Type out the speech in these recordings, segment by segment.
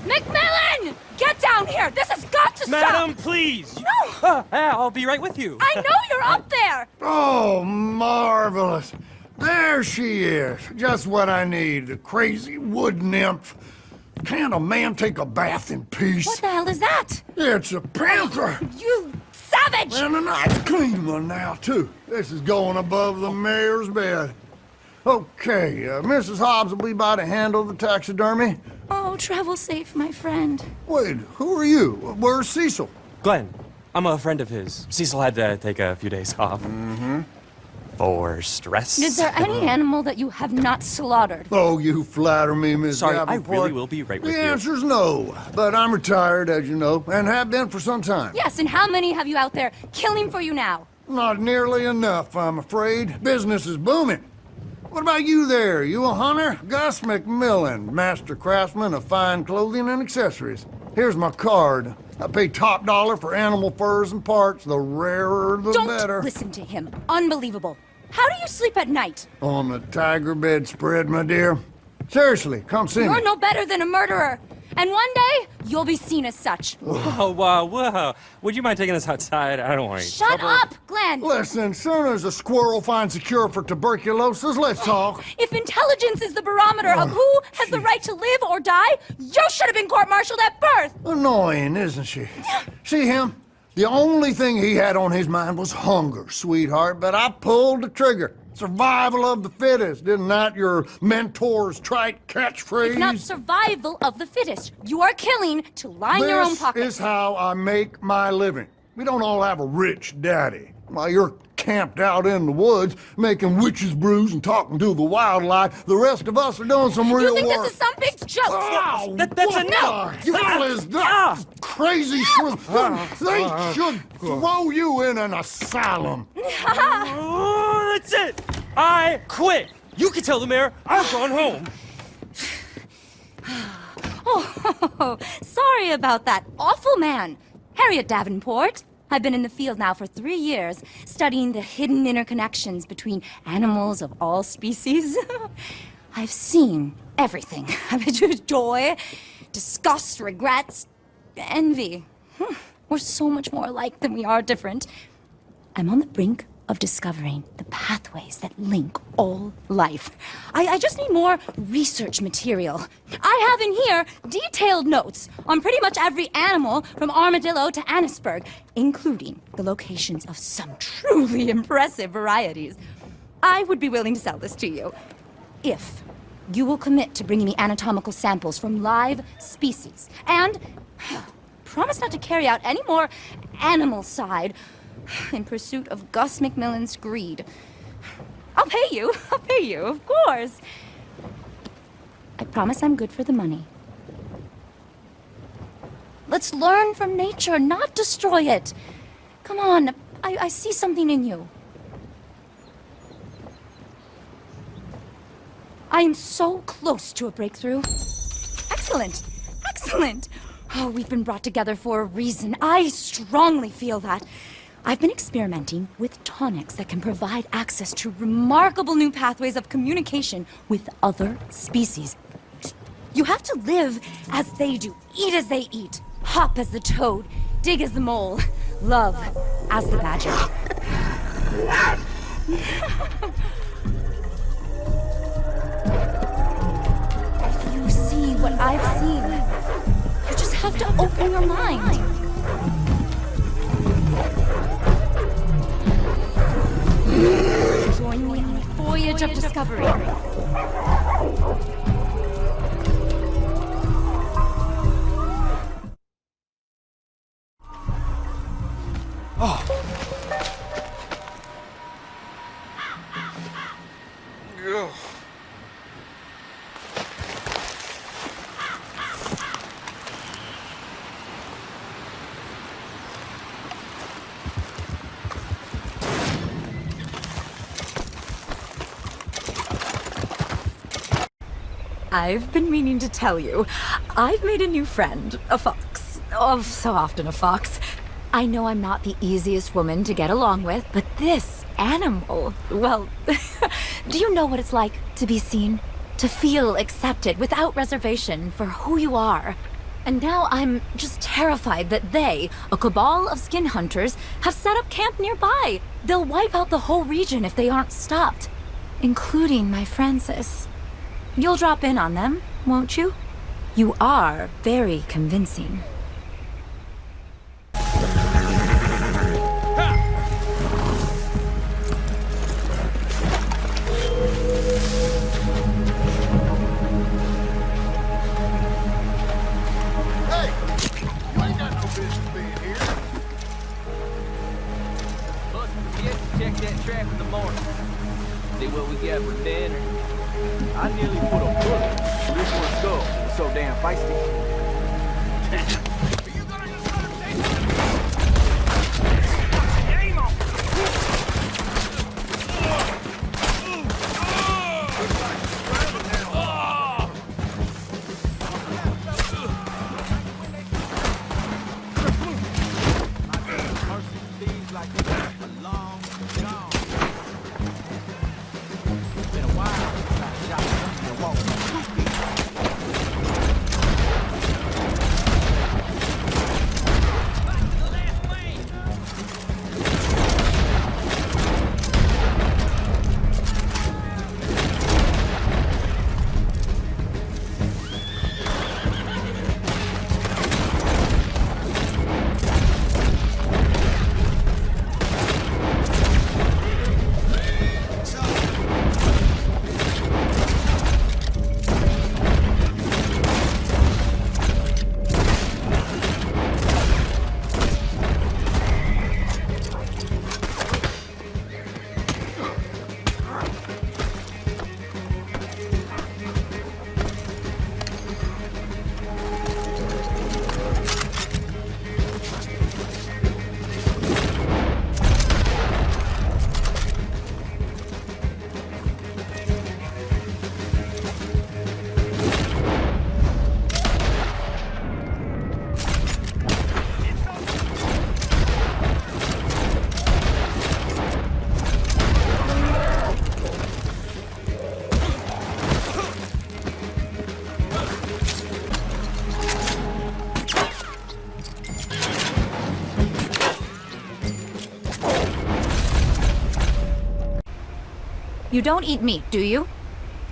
Macmillan! Get down here! This has got to stop! Madam, please! No! I'll be right with you. I know you're up there! Oh, marvelous. There she is. Just what I need. The crazy wood nymph. Can't a man take a bath in peace? What the hell is that? It's a panther. You savage! And a nice clean one now, too. This is going above the mayor's bed. Okay, Mrs. Hobbs will be by to handle the taxidermy. Oh, travel safe, my friend. Wait, who are you? Where's Cecil? Glenn, I'm a friend of his. Cecil had to take a few days off. Mm-hmm. For stress. Is there any animal that you have not slaughtered? Oh, you flatter me, Miss Sorry, Davenport. I really will be right with you. The answer's no, but I'm retired, as you know, and have been for some time. Yes, and how many have you out there killing for you now? Not nearly enough, I'm afraid. Business is booming. What about you there? You a hunter? Gus McMillan, master craftsman of fine clothing and accessories. Here's my card. I pay top dollar for animal furs and parts. The rarer, the better. Don't listen to him. Unbelievable. How do you sleep at night? On the tiger bedspread, my dear. Seriously, come see me. You're no better than a murderer. And one day, you'll be seen as such. Whoa. Would you mind taking us outside? I don't want any Shut trouble. up, Glenn! Listen, soon as a squirrel finds a cure for tuberculosis, let's talk. If intelligence is the barometer of who has the right to live or die, you should have been court-martialed at birth! Annoying, isn't she? See him? The only thing he had on his mind was hunger, sweetheart, but I pulled the trigger. Survival of the fittest, isn't that your mentor's trite catchphrase? It's not survival of the fittest. You are killing to line your own pockets. This is how I make my living. We don't all have a rich daddy. While you're camped out in the woods, making witches' brews and talking to the wildlife, the rest of us are doing some real work. You think this is some big joke? Oh, That's what enough! the hell is that? Crazy shrew. They should throw you in an asylum. Oh, that's it! I quit! You can tell the mayor I've gone home! Oh, sorry about that awful man. Harriet Davenport. I've been in the field now for 3 years, studying the hidden interconnections between animals of all species. I've seen everything. Joy, disgust, regrets, envy. We're so much more alike than we are different. I'm on the brink of discovering the pathways that link all life. I just need more research material. I have in here detailed notes on pretty much every animal from armadillo to Annisburg, including the locations of some truly impressive varieties. I would be willing to sell this to you if you will commit to bringing me anatomical samples from live species and promise not to carry out any more animal side in pursuit of Gus McMillan's greed. I'll pay you, of course. I promise I'm good for the money. Let's learn from nature, not destroy it. Come on, I see something in you. I am so close to a breakthrough. Excellent. Oh, we've been brought together for a reason. I strongly feel that. I've been experimenting with tonics that can provide access to remarkable new pathways of communication with other species. You have to live as they do, eat as they eat, hop as the toad, dig as the mole, love as the badger. If you see what I've seen, you just have to open your mind. Join me on a voyage of discovery. I've been meaning to tell you. I've made a new friend, a fox. Oh, so often a fox. I know I'm not the easiest woman to get along with, but this animal, well, do you know what it's like to be seen? To feel accepted without reservation for who you are? And now I'm just terrified that they, a cabal of skin hunters, have set up camp nearby. They'll wipe out the whole region if they aren't stopped. Including my Francis. You'll drop in on them, won't you? You are very convincing. Check that trap in the morning. See what we got for dinner. I nearly put a bullet through this one's skull. It's so damn feisty. Are you gonna just let him take it? Aim on! You don't eat meat, do you?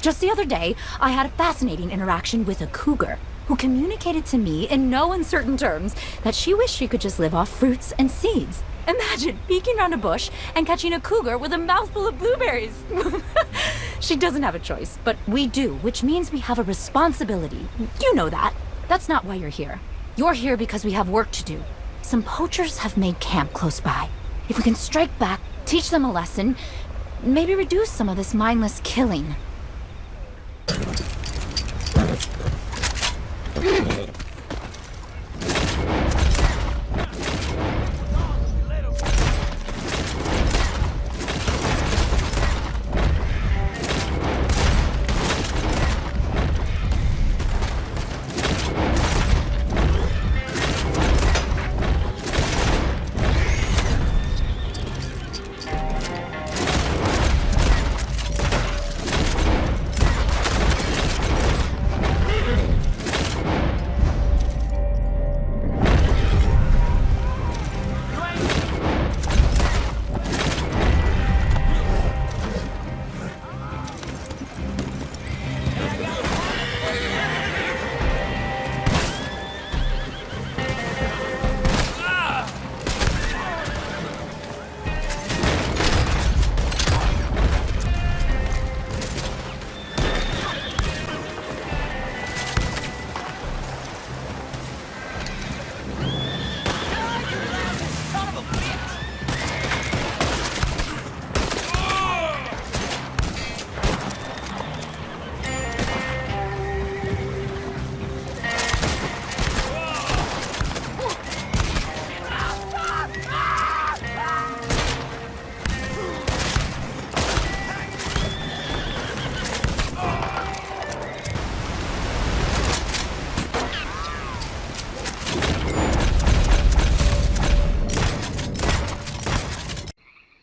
Just the other day, I had a fascinating interaction with a cougar who communicated to me in no uncertain terms that she wished she could just live off fruits and seeds. Imagine peeking around a bush and catching a cougar with a mouthful of blueberries. She doesn't have a choice, but we do, which means we have a responsibility. You know that. That's not why you're here. You're here because we have work to do. Some poachers have made camp close by. If we can strike back, teach them a lesson, maybe reduce some of this mindless killing.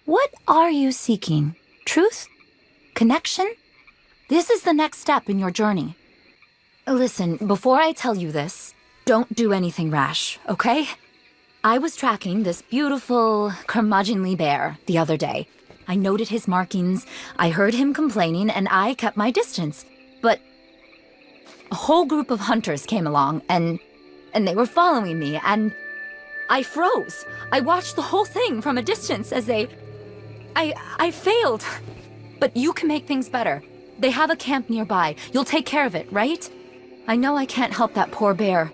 What are you seeking? Truth? Connection? This is the next step in your journey. Listen, before I tell you this, don't do anything rash, okay? I was tracking this beautiful, curmudgeonly bear the other day. I noted his markings, I heard him complaining, and I kept my distance. But a whole group of hunters came along, and they were following me, and I froze. I watched the whole thing from a distance as they... I failed. But you can make things better. They have a camp nearby. You'll take care of it, right? I know I can't help that poor bear,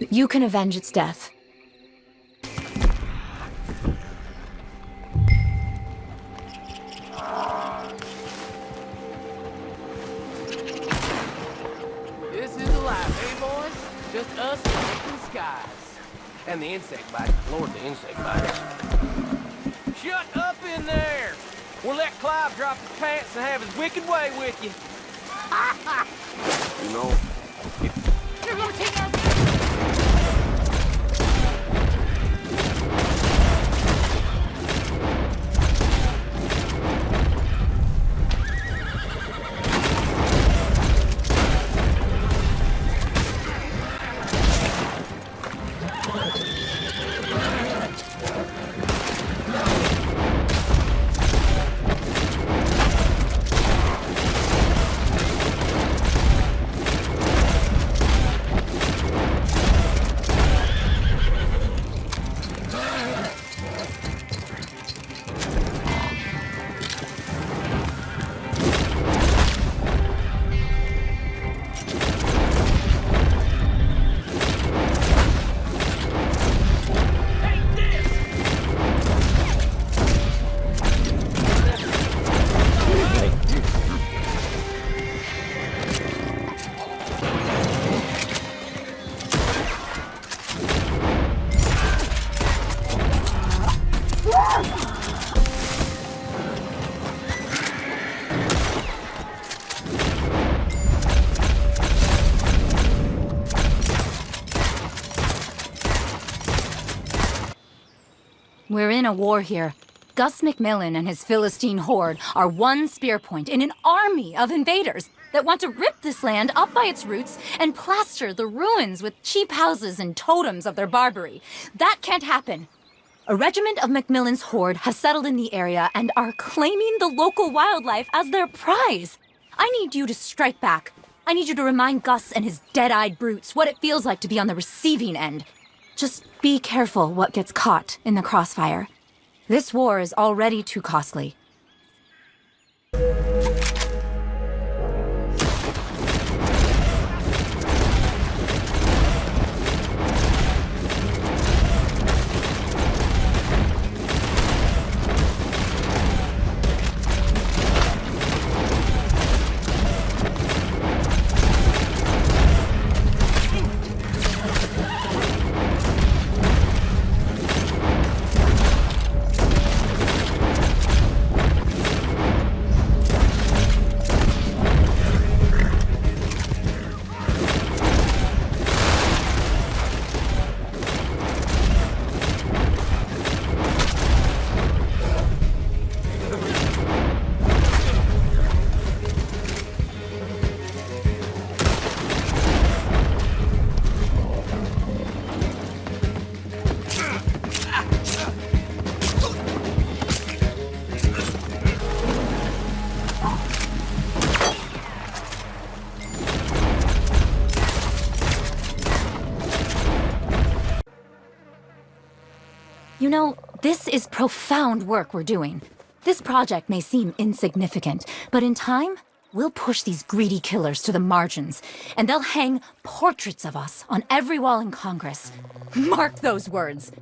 but you can avenge its death. This is a life, eh, boys? Just us and the skies. And the insect bite. Lord, the insect bite. Shut up in there! We'll let Clive drop his pants and have his wicked way with you. You know, You're gonna take our... We're in a war here. Gus McMillan and his Philistine horde are one spear point in an army of invaders that want to rip this land up by its roots and plaster the ruins with cheap houses and totems of their barbary. That can't happen. A regiment of McMillan's horde has settled in the area and are claiming the local wildlife as their prize. I need you to strike back. I need you to remind Gus and his dead-eyed brutes what it feels like to be on the receiving end. Just be careful what gets caught in the crossfire. This war is already too costly. You know, this is profound work we're doing. This project may seem insignificant, but in time, we'll push these greedy killers to the margins, and they'll hang portraits of us on every wall in Congress. Mark those words.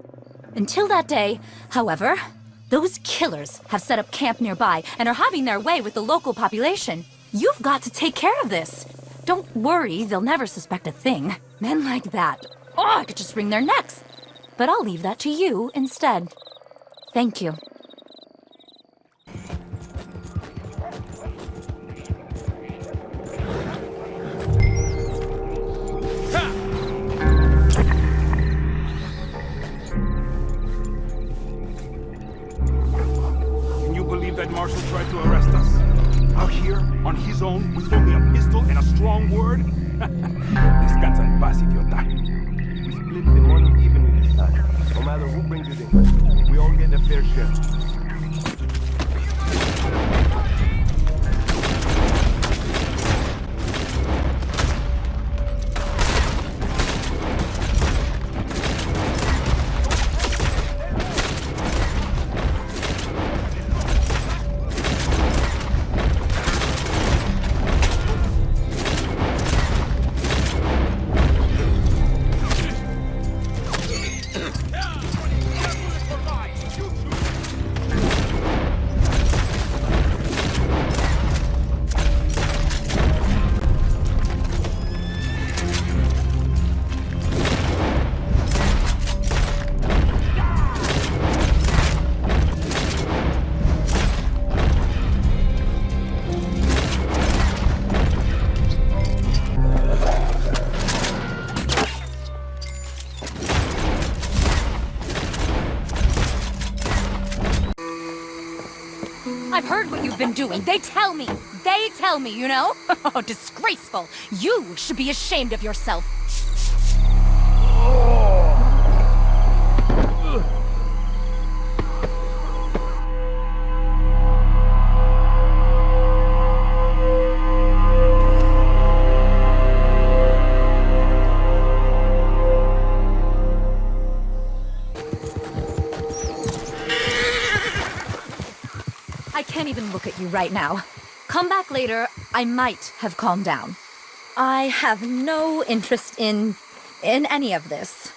Until that day, however, those killers have set up camp nearby and are having their way with the local population. You've got to take care of this. Don't worry, they'll never suspect a thing. Men like that, I could just wring their necks. But I'll leave that to you instead. Thank you. Can you believe that Marshall tried to arrest us? Out here, on his own, with only a pistol and a strong word? Descansa en paz, idiota. Alaska. I've heard what you've been doing. They tell me, you know? Oh, disgraceful. You should be ashamed of yourself. I can't even look at you right now. Come back later, I might have calmed down. I have no interest in any of this.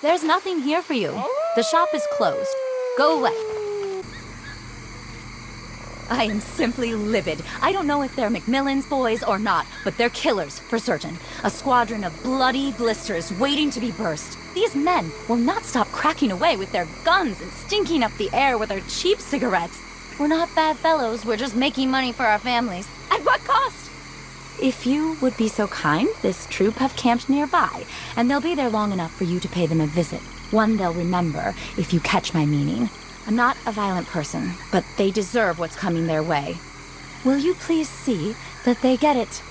There's nothing here for you. The shop is closed. Go away. I am simply livid. I don't know if they're Macmillan's boys or not, but they're killers for certain. A squadron of bloody blisters waiting to be burst. These men will not stop cracking away with their guns and stinking up the air with their cheap cigarettes. We're not bad fellows, we're just making money for our families. At what cost? If you would be so kind, this troop have camped nearby, and they'll be there long enough for you to pay them a visit. One they'll remember, if you catch my meaning. I'm not a violent person, but they deserve what's coming their way. Will you please see that they get it?